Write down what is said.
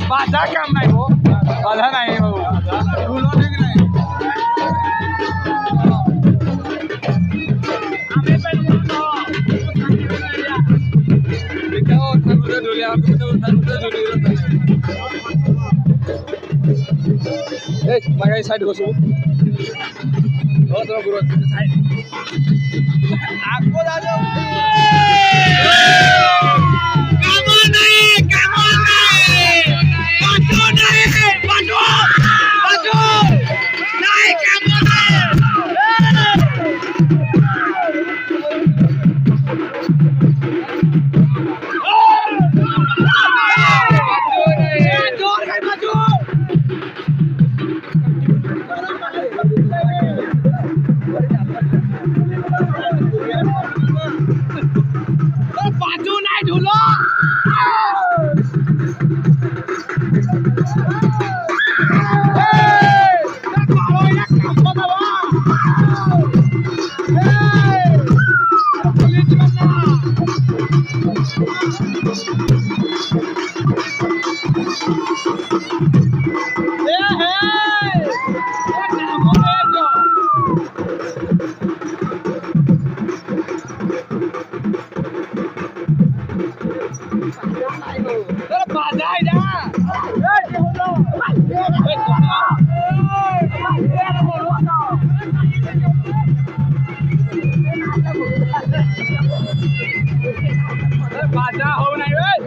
बाधा काम नाही हो, बाधा नाही हो, तुला ठीक नाही. Pakai side gosok. Oh, terus buruk side. Aku dah. Kamu naik, baju naik, baju, naik kamu naik. Baju naik dulu. Baca ho này ơi.